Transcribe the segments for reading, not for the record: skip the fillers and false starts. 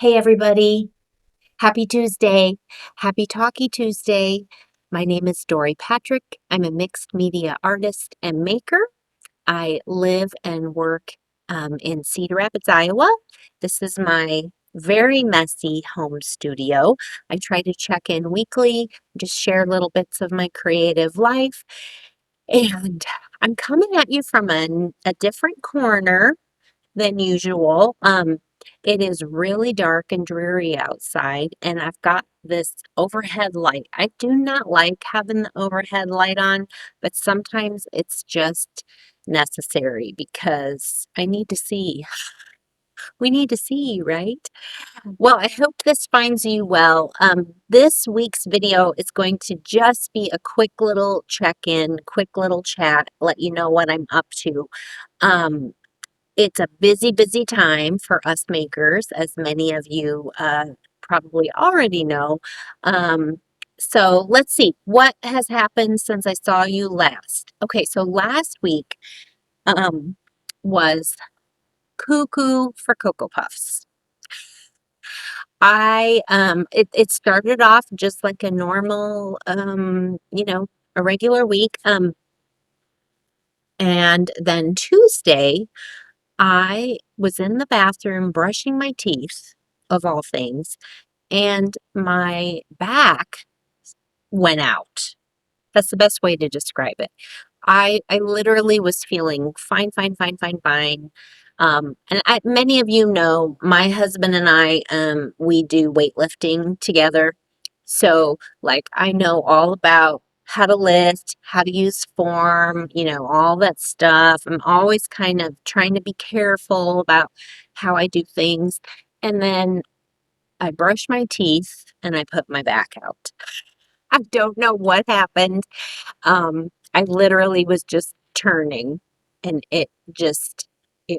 Hey everybody, happy Tuesday. Happy Talkie Tuesday. My name is Dori Patrick. I'm a mixed media artist and maker. I live and work in Cedar Rapids, Iowa. This is my very messy home studio. I try to check in weekly, just share little bits of my creative life. And I'm coming at you from a different corner than usual. It is really dark and dreary outside, and I've got this overhead light. I do not like having the overhead light on, but sometimes it's just necessary because I need to see. We need to see, right? Well, I hope this finds you well. This week's video is going to just be a quick little check-in, quick little chat, let you know what I'm up to. Um, it's a busy, busy time for us makers, as many of you probably already know. So let's see, what has happened since I saw you last? Okay, so last week um, was Cuckoo for Cocoa Puffs. It started off just like a normal, a regular week. And then Tuesday, I was in the bathroom brushing my teeth, of all things, and my back went out. That's the best way to describe it. I literally was feeling fine, fine, fine, fine, fine. Many of you know my husband and I, we do weightlifting together. So, like, I know all about how to lift, how to use form, all that stuff. I'm always kind of trying to be careful about how I do things. And then I brushed my teeth and I put my back out. I don't know what happened. I literally was just turning and it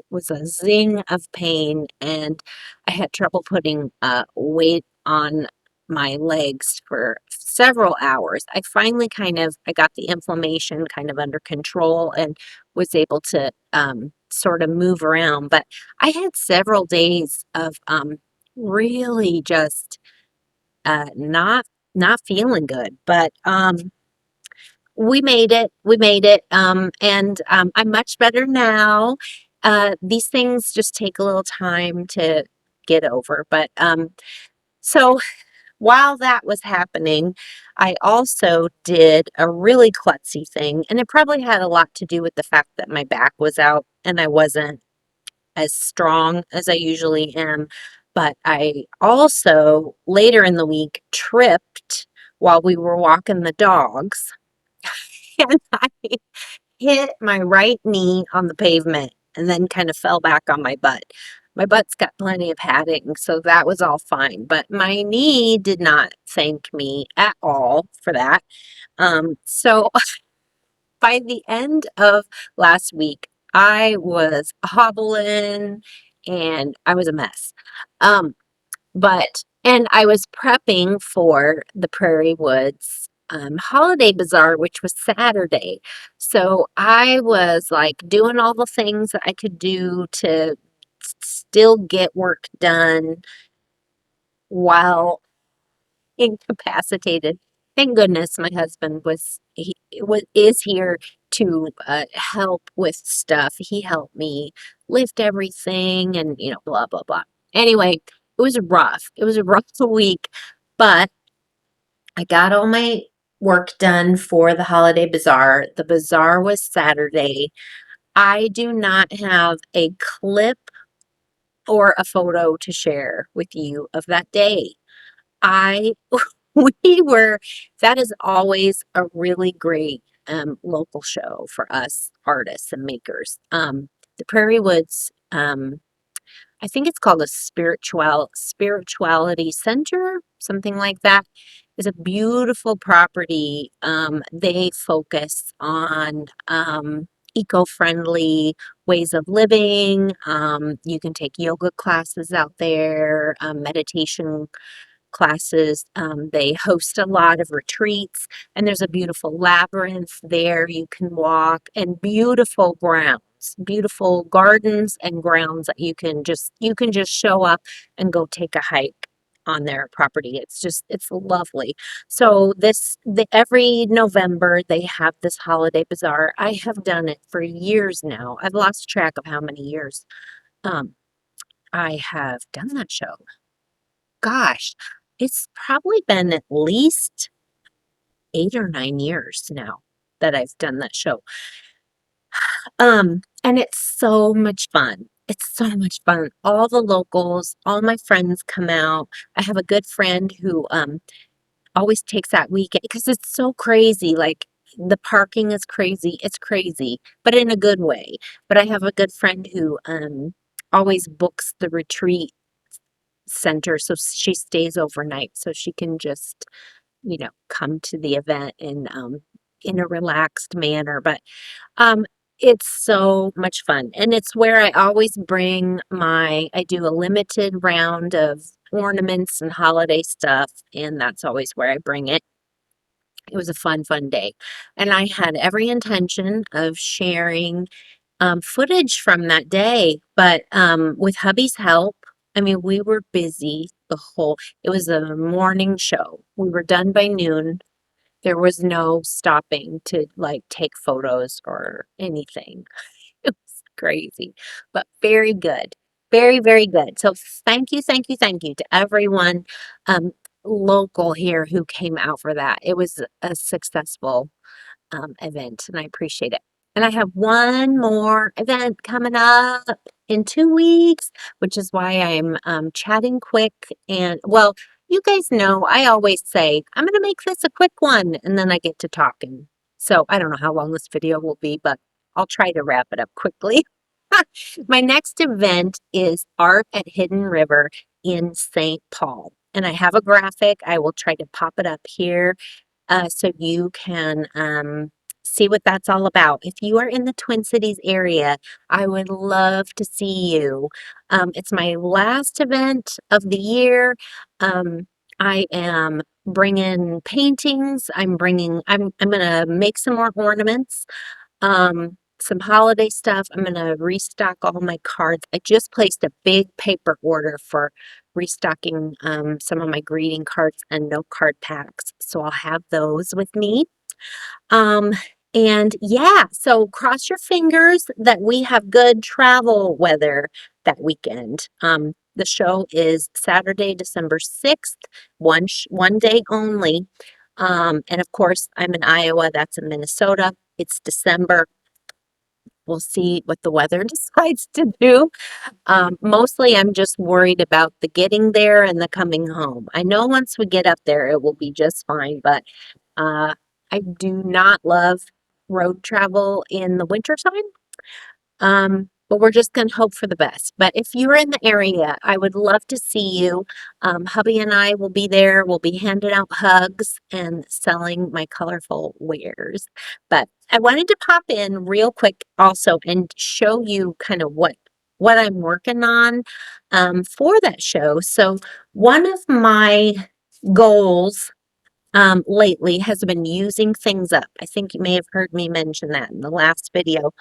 was a zing of pain, and I had trouble putting weight on my legs for several hours. I got the inflammation kind of under control and was able to sort of move around. But I had several days of really just not feeling good. But we made it. We made it. And I'm much better now. These things just take a little time to get over. But so while that was happening, I also did a really klutzy thing. And it probably had a lot to do with the fact that my back was out and I wasn't as strong as I usually am. But I also, later in the week, tripped while we were walking the dogs. And I hit my right knee on the pavement and then kind of fell back on my butt. My butt's got plenty of padding, so that was all fine. But my knee did not thank me at all for that. So by the end of last week, I was hobbling and I was a mess. Um, and I was prepping for the Prairie Woods holiday bazaar, which was Saturday. So I was like doing all the things that I could do to still get work done while incapacitated. Thank goodness my husband is here to help with stuff. He helped me lift everything and blah blah blah. Anyway, it was rough. It was a rough week, but I got all my work done for the holiday bazaar. The bazaar was Saturday. I do not have a clip or a photo to share with you of that day. I we were that is always a really great local show for us artists and makers. The Prairie Woods, I think it's called a spirituality center, something like that. Is a beautiful property. They focus on eco-friendly ways of living. You can take yoga classes out there, meditation classes. They host a lot of retreats, and there's a beautiful labyrinth there you can walk, and beautiful grounds. beautiful gardens and grounds that you can just show up and go take a hike on their property. It's lovely. So every November they have this holiday bazaar. I have done it for years now. I've lost track of how many years um I have done that show. Gosh, it's probably been at least 8 or 9 years now that I've done that show. And it's so much fun. It's so much fun. All the locals, all my friends come out. I have a good friend who always takes that weekend because it's so crazy. Like the parking is crazy. It's crazy, but in a good way. But I have a good friend who always books the retreat center so she stays overnight so she can just, come to the event in a relaxed manner. But um, it's so much fun. And it's where I always I do a limited round of ornaments and holiday stuff, and that's always where I bring it. It was a fun, fun day. And I had every intention of sharing footage from that day, but with hubby's help, I mean, we were busy it was a morning show. We were done by noon. There was no stopping to like take photos or anything. It was crazy, but very good. Very, very good. So thank you, thank you, thank you to everyone um, local here who came out for that. It was a successful event, and I appreciate it. And I have one more event coming up in 2 weeks, which is why I'm chatting quick. And well, you guys know I always say, I'm going to make this a quick one, and then I get to talking. So I don't know how long this video will be, but I'll try to wrap it up quickly. My next event is Art at Hidden River in St. Paul. And I have a graphic. I will try to pop it up here so you can see what that's all about. If you are in the Twin Cities area, I would love to see you. It's my last event of the year. Um, I am bringing paintings. I'm going to make some more ornaments, some holiday stuff. I'm going to restock all my cards. I just placed a big paper order for restocking some of my greeting cards and note card packs. So I'll have those with me. Um, and yeah, so cross your fingers that we have good travel weather that weekend. The show is Saturday, December 6th, one day only. And of course, I'm in Iowa, that's in Minnesota. It's December. We'll see what the weather decides to do. Mostly, I'm just worried about the getting there and the coming home. I know once we get up there, it will be just fine, but uh, I do not love road travel in the wintertime. But we're just going to hope for the best. But if you're in the area, I would love to see you. Hubby and I will be there. We'll be handing out hugs and selling my colorful wares. But I wanted to pop in real quick also and show you kind of what I'm working on for that show. So one of my goals lately has been using things up. I think you may have heard me mention that in the last video.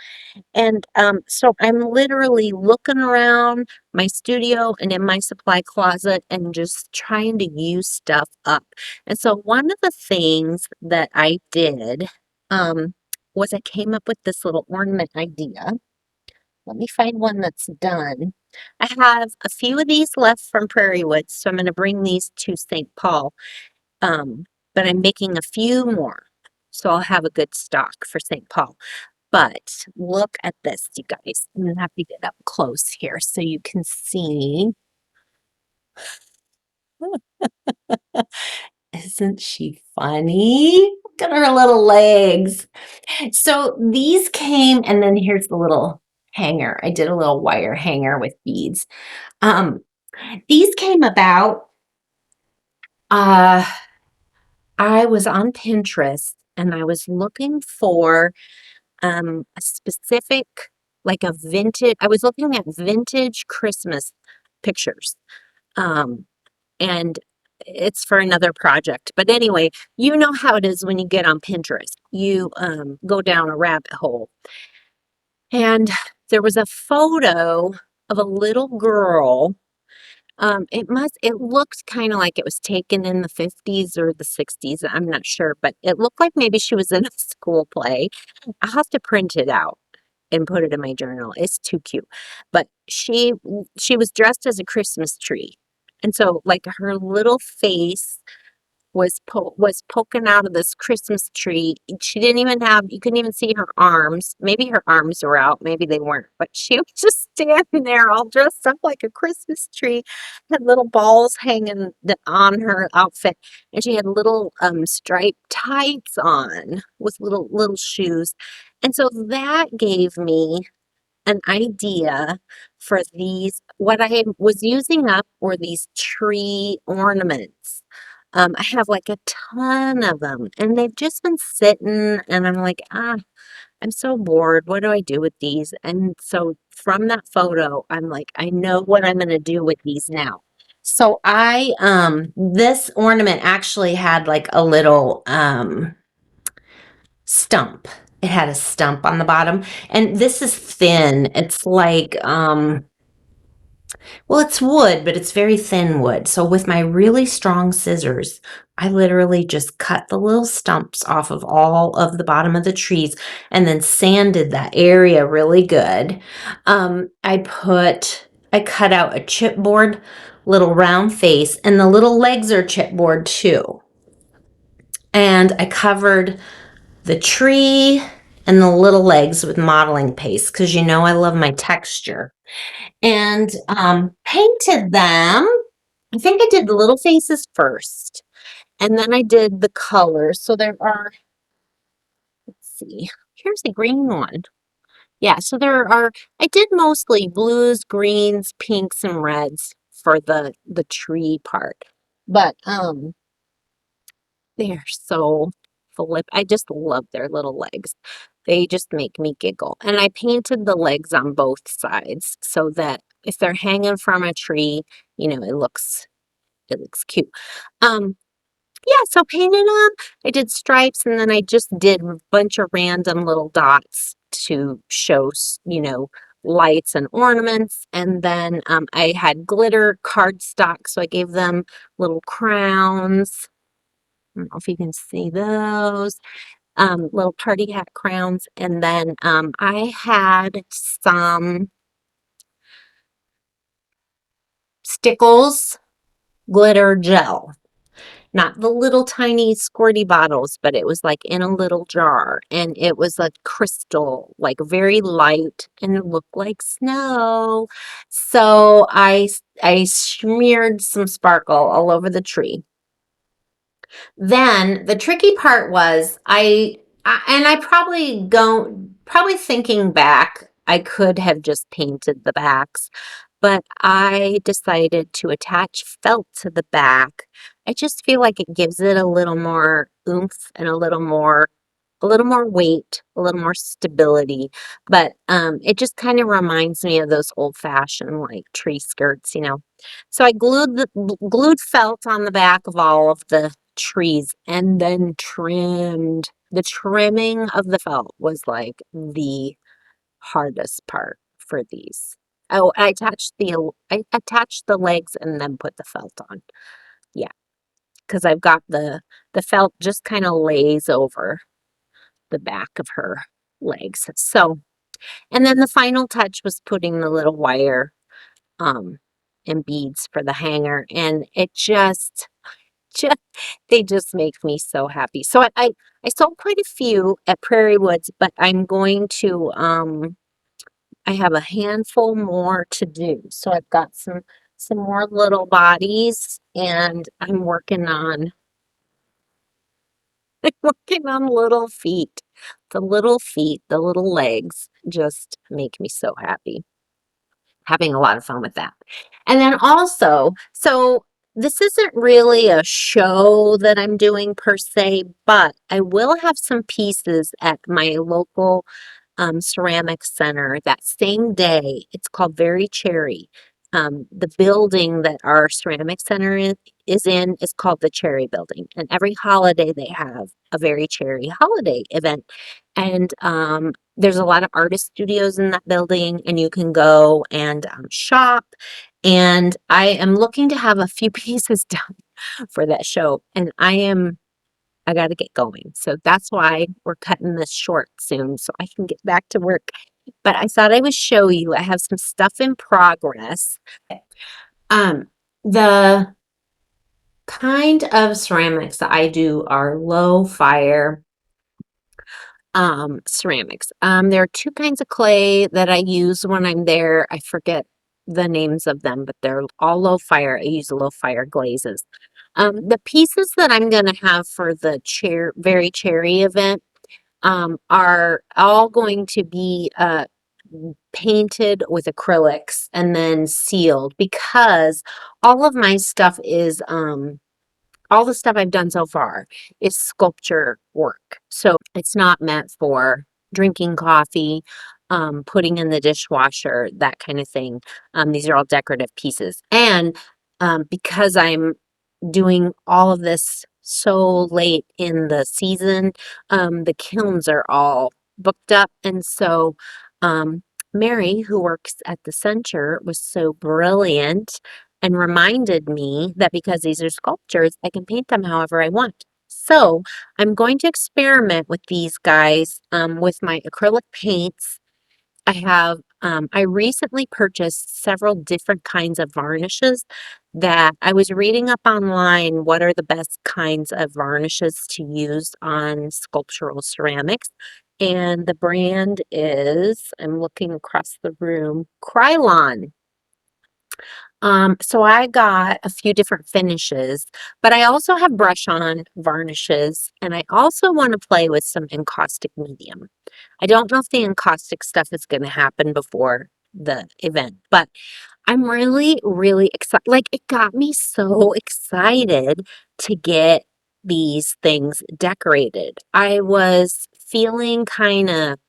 And so I'm literally looking around my studio and in my supply closet and just trying to use stuff up. And so one of the things that I did was I came up with this little ornament idea. Let me find one that's done. I have a few of these left from Prairie Woods, so I'm going to bring these to St. Paul. Um, but I'm making a few more, so I'll have a good stock for St. Paul. But look at this, you guys. I'm gonna have to get up close here so you can see. Isn't she funny? Look at her little legs. So these came, and then here's the little hanger. I did a little wire hanger with beads. Um, these came about, uh, I was on Pinterest and I was looking for a specific, like a vintage, I was looking at vintage Christmas pictures. Um, and it's for another project. But anyway, you know how it is when you get on Pinterest. You go down a rabbit hole. And there was a photo of a little girl. It looked kind of like it was taken in the 50s or the 60s. I'm not sure, but it looked like maybe she was in a school play. I'll have to print it out and put it in my journal. It's too cute. But she was dressed as a Christmas tree. And so like her little face was poking out of this Christmas tree. She didn't even have, you couldn't even see her arms. Maybe her arms were out, maybe they weren't, but she was just standing there all dressed up like a Christmas tree, had little balls hanging on her outfit, and she had little striped tights on with little shoes. And so that gave me an idea for these. What I was using up were these tree ornaments. I have like a ton of them, and they've just been sitting, and I'm like, I'm so bored. What do I do with these? And so from that photo, I'm like, I know what I'm going to do with these now. So this ornament actually had like a little, stump. It had a stump on the bottom, and this is thin. It's like, well, it's wood, but it's very thin wood. So with my really strong scissors, I literally just cut the little stumps off of all of the bottom of the trees and then sanded that area really good. I cut out a chipboard little round face, and the little legs are chipboard too. And I covered the tree and the little legs with modeling paste because you know I love my texture. And painted them. I think I did the little faces first, and then I did the colors. So there are, let's see, here's a green one. Yeah, so I did mostly blues, greens, pinks, and reds for the tree part. But they are so I just love their little legs. They just make me giggle. And I painted the legs on both sides so that if they're hanging from a tree, it looks cute. Um, yeah, so painted them. I did stripes, and then I just did a bunch of random little dots to show, lights and ornaments. And then I had glitter cardstock, so I gave them little crowns. I don't know if you can see those little party hat crowns. And then I had some Stickles glitter gel. Not the little tiny squirty bottles, but it was like in a little jar, and it was a crystal, like very light, and it looked like snow. So I smeared some sparkle all over the tree. Then the tricky part was and I probably thinking back, I could have just painted the backs, but I decided to attach felt to the back. I just feel like it gives it a little more oomph and a little more weight, a little more stability. But it just kind of reminds me of those old-fashioned like tree skirts. So I glued felt on the back of all of the trees and then trimmed. The trimming of the felt was like the hardest part for these. Oh, I attached the legs and then put the felt on. Yeah, because I've got the felt just kind of lays over the back of her legs. So, and then the final touch was putting the little wire um and beads for the hanger, and it just they just make me so happy. So I sold quite a few at Prairie Woods, but I'm going to I have a handful more to do. So I've got some more little bodies, and I'm working on working on little feet. The little feet, the little legs just make me so happy. Having a lot of fun with that. And then also, so this isn't really a show that I'm doing per se, but I will have some pieces at my local ceramic center that same day. It's called Very Cherry. The building that our ceramic center is in is called the Cherry Building, and every holiday they have a Very Cherry holiday event. And there's a lot of artist studios in that building, and you can go and shop. And I am looking to have a few pieces done for that show, and I got to get going. So that's why we're cutting this short soon so I can get back to work. But I thought I would show you. I have some stuff in progress. Um, the kind of ceramics that I do are low fire ceramics. There are two kinds of clay that I use when I'm there. I forget the names of them, but they're all low fire. I use low fire glazes. The pieces that I'm going to have for the very cherry event are all going to be painted with acrylics and then sealed, because all of my stuff is all the stuff I've done so far is sculpture work. So it's not meant for drinking coffee, putting in the dishwasher, that kind of thing. These are all decorative pieces. And because I'm doing all of this so late in the season, the kilns are all booked up. And so Mary, who works at the center, was so brilliant and reminded me that because these are sculptures, I can paint them however I want. So I'm going to experiment with these guys with my acrylic paints. I recently purchased several different kinds of varnishes that I was reading up online. What are the best kinds of varnishes to use on sculptural ceramics? And the brand is, I'm looking across the room, Krylon. So I got a few different finishes, but I also have brush-on varnishes, and I also want to play with some encaustic medium. I don't know if the encaustic stuff is going to happen before the event, but I'm really, really excited. Like, it got me so excited to get these things decorated. I was feeling kind of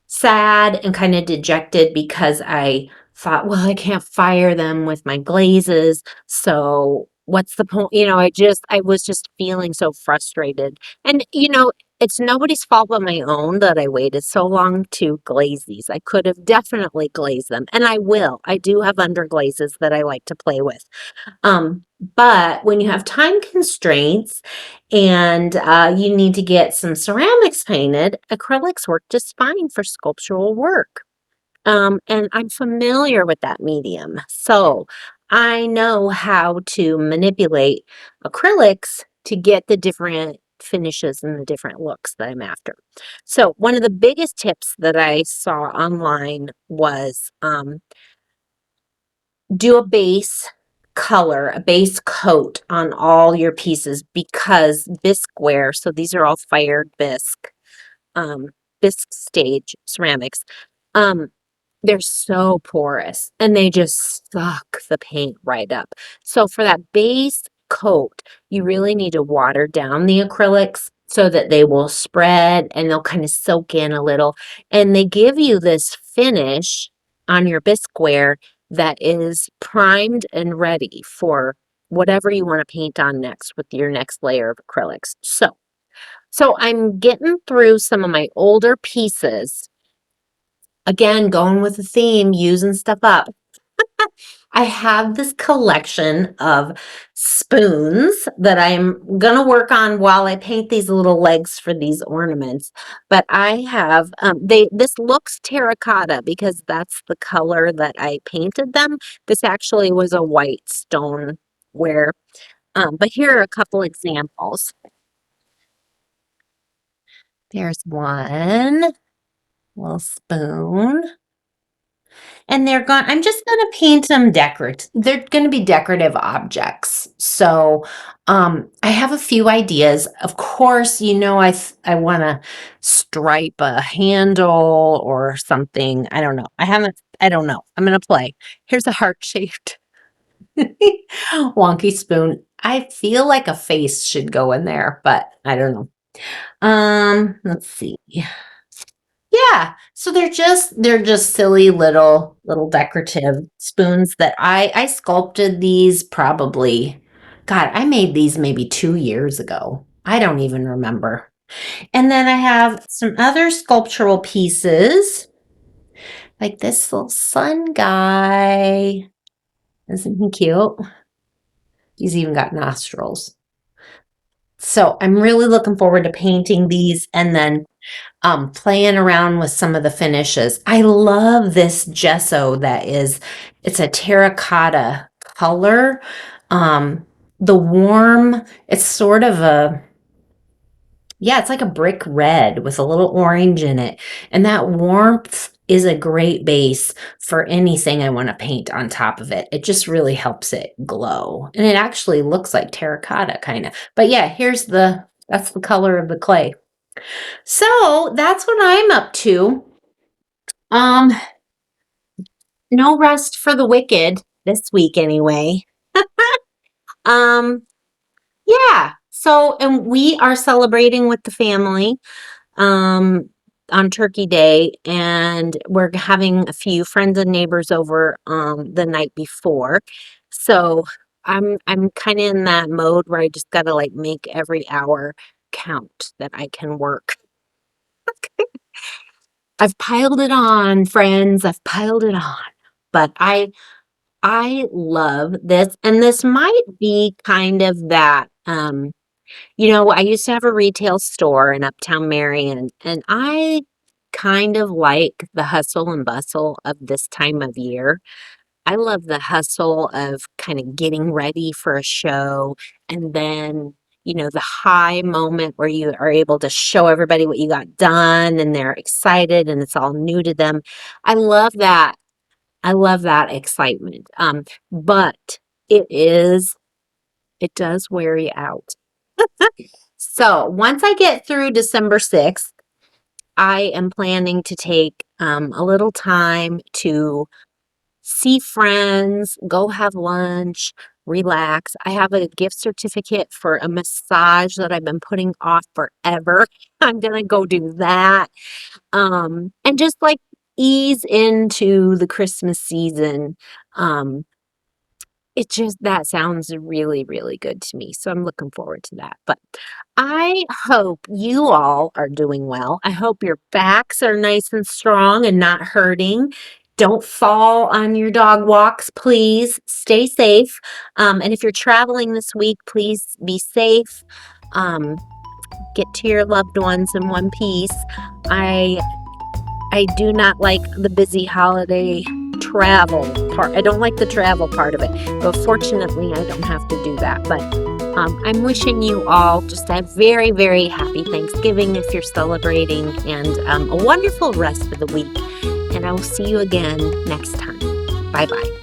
sad and kind of dejected because I thought, well, I can't fire them with my glazes. So what's the point? I was just feeling so frustrated. And, it's nobody's fault but my own that I waited so long to glaze these. I could have definitely glazed them, and I will. I do have underglazes that I like to play with. But when you have time constraints and you need to get some ceramics painted, acrylics work just fine for sculptural work. And I'm familiar with that medium. So I know how to manipulate acrylics to get the different finishes and the different looks that I'm after. So one of the biggest tips that I saw online was do a base color, a base coat on all your pieces, because bisqueware, so these are all fired um, bisque stage ceramics, um, they're so porous and they just suck the paint right up. So for that base coat, you really need to water down the acrylics so that they will spread and they'll kind of soak in a little. And they give you this finish on your bisqueware that is primed and ready for whatever you want to paint on next with your next layer of acrylics. So I'm getting through some of my older pieces. Again, going with the theme, using stuff up. I have this collection of spoons that I'm going to work on while I paint these little legs for these ornaments. But I have, this looks terracotta because that's the color that I painted them. This actually was a white stoneware. But here are a couple examples. There's one little spoon. And I'm just going to paint them decorative. They're going to be decorative objects. So I have a few ideas. Of course, I want to stripe a handle or something. I don't know. I don't know. I'm going to play. Here's a heart-shaped wonky spoon. I feel like a face should go in there, but I don't know. Let's see. Yeah, so they're just silly little decorative spoons that I sculpted these probably, God, I made these maybe 2 years ago. I don't even remember. And then I have some other sculptural pieces, like this little sun guy. Isn't he cute? He's even got nostrils. So I'm really looking forward to painting these and then playing around with some of the finishes. I love this gesso it's a terracotta color. Um, the warm, it's sort of it's like a brick red with a little orange in it. And that warmth is a great base for anything I want to paint on top of it. It just really helps it glow. And it actually looks like terracotta kind of. But yeah, that's the color of the clay. So that's what I'm up to. Um, no rest for the wicked this week anyway. Um, yeah. So, and we are celebrating with the family on Turkey Day, and we're having a few friends and neighbors over the night before. So I'm kind of in that mode where I just gotta like make every hour count that I can work. I've piled it on, friends. I've piled it on. But I love this, and this might be kind of that I used to have a retail store in Uptown Marion, and I kind of like the hustle and bustle of this time of year. I love the hustle of kind of getting ready for a show and then, the high moment where you are able to show everybody what you got done and they're excited and it's all new to them. I love that. I love that excitement. But it does wear you out. So once I get through December 6th, I am planning to take a little time to see friends, go have lunch, relax. I have a gift certificate for a massage that I've been putting off forever. I'm gonna go do that. And just like ease into the Christmas season. Um, that sounds really, really good to me. So I'm looking forward to that. But I hope you all are doing well. I hope your backs are nice and strong and not hurting. Don't fall on your dog walks, please. Stay safe. And if you're traveling this week, please be safe. Um, get to your loved ones in one piece. I do not like the busy holiday travel part. I don't like the travel part of it, but fortunately I don't have to do that. But I'm wishing you all just a very, very happy Thanksgiving if you're celebrating, and a wonderful rest of the week. And I will see you again next time. Bye-bye.